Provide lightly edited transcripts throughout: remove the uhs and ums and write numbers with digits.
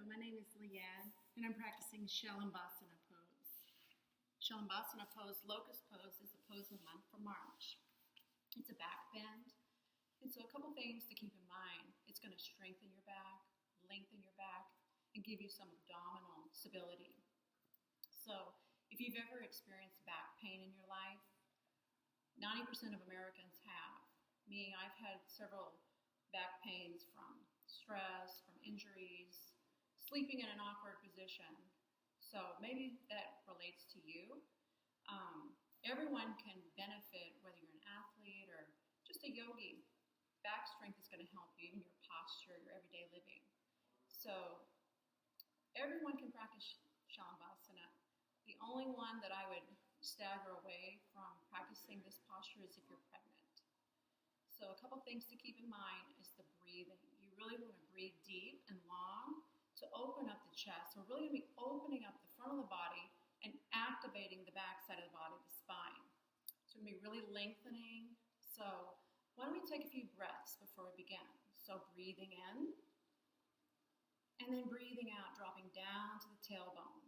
my name is Leanne, and I'm practicing Salabhasana pose. Salabhasana pose, Locust pose, is the pose of the month for March. It's a back bend, and so a couple things to keep in mind. It's going to strengthen your back, lengthen your back, and give you some abdominal stability. So if you've ever experienced back pain in your life, 90% of Americans have. Me, I've had several back pains from stress, from injuries, sleeping in an awkward position. So maybe that relates to you. Everyone can benefit, whether you're an athlete or just a yogi. Back strength is going to help you in your posture, your everyday living. So everyone can practice Salabhasana. The only one that I would stagger away from practicing this posture is if you're pregnant. So a couple things to keep in mind is the breathing. You really want to breathe deep and long to open up the chest. So we're really going to be opening up the front of the body and activating the back side of the body, the spine. So we're going to be really lengthening. So why don't we take a few breaths before we begin? So breathing in, and then breathing out, dropping down to the tailbone.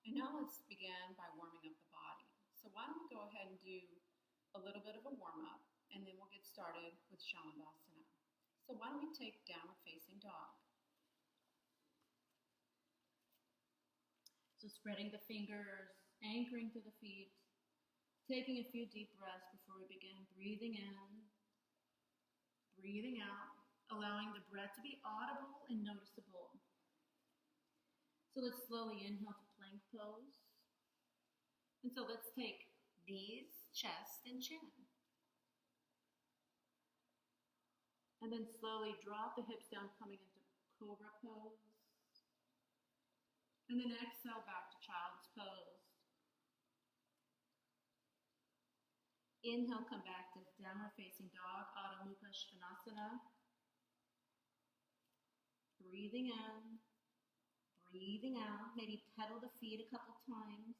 And now let's begin by warming up the body. So why don't we go ahead and do a little bit of a warm-up, and then we'll get started with Salabhasana. So why don't we take downward facing dog. So spreading the fingers, anchoring through the feet, taking a few deep breaths before we begin. Breathing in, breathing out, allowing the breath to be audible and noticeable. So let's slowly inhale to plank pose. And so let's take knees, chest, and chin. And then slowly drop the hips down, coming into cobra pose. And then exhale back to child's pose. Inhale, come back to downward facing dog, Adho Mukha Svanasana. Breathing in, breathing out. Maybe pedal the feet a couple times.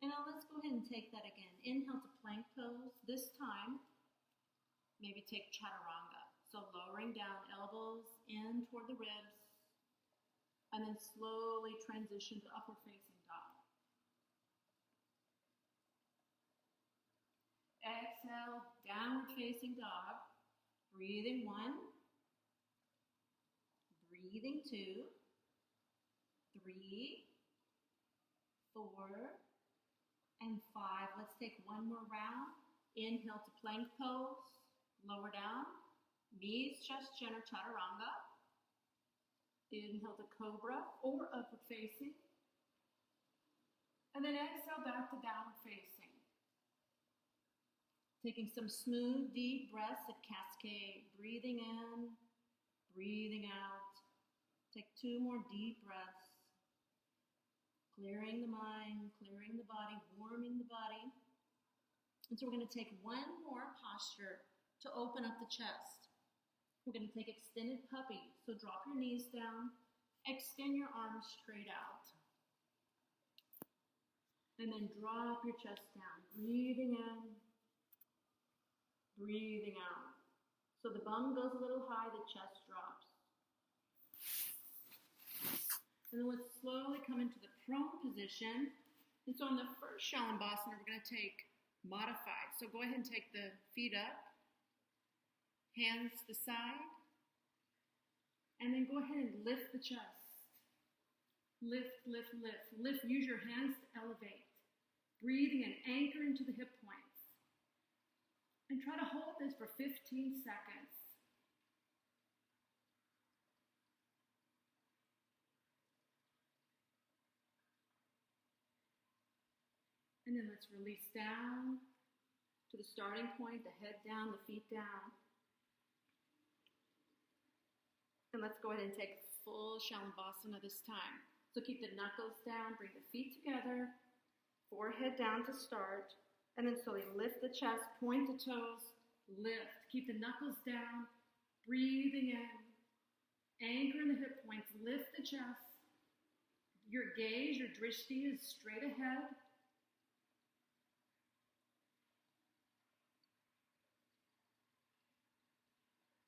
And now let's go ahead and take that again. Inhale to plank pose. This time, maybe take chaturanga. So lowering down, elbows in toward the ribs. And then slowly transition to upward facing dog. Exhale, downward facing dog. Breathing 1. Breathing 2. 3. 4. And 5. Let's take one more round. Inhale to plank pose. Lower down. Knees, chest, chin, or chaturanga. Inhale to cobra or upward facing. And then exhale back to downward facing. Taking some smooth, deep breaths at cascade. Breathing in, breathing out. Take 2 more deep breaths. Clearing the mind, clearing the body, warming the body. And so we're going to take one more posture to open up the chest. We're going to take extended puppy. So drop your knees down, extend your arms straight out. And then drop your chest down, breathing in, breathing out. So the bum goes a little high, the chest drops. And then let's slowly come into the prone position. And so in the first Salabhasana, we're going to take modified. So go ahead and take the feet up, hands to the side, and then go ahead and lift the chest. Lift, lift, lift, lift. Use your hands to elevate. Breathing and anchor into the hip points. And try to hold this for 15 seconds. And then let's release down to the starting point, the head down, the feet down. And let's go ahead and take full Salabhasana this time. So keep the knuckles down, bring the feet together, forehead down to start, and then slowly lift the chest, point the toes, lift. Keep the knuckles down, breathing in, anchor in the hip points, lift the chest, Your gaze, your drishti is straight ahead.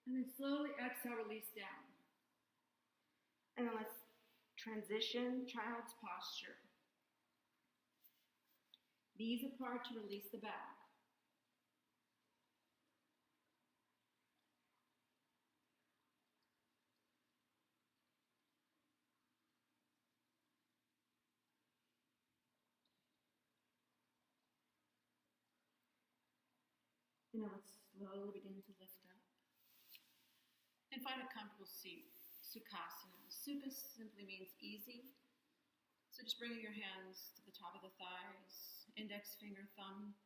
And then slowly exhale, release down. And then let's transition child's posture. Knees apart to release the back. And now let's slowly begin to lift up. And find a comfortable seat, Sukhasana. Sukha simply means easy. So just bringing your hands to the top of the thighs, index finger, thumb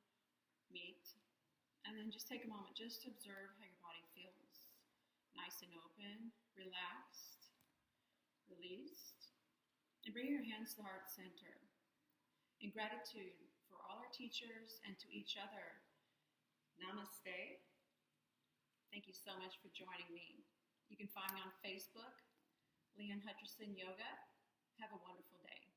meet. And then just take a moment just to observe how your body feels. Nice and open, relaxed, released. And bring your hands to the heart center. In gratitude for all our teachers and to each other, namaste. Thank you so much for joining me. You can find me on Facebook, Leanne Hutcherson Yoga. Have a wonderful day.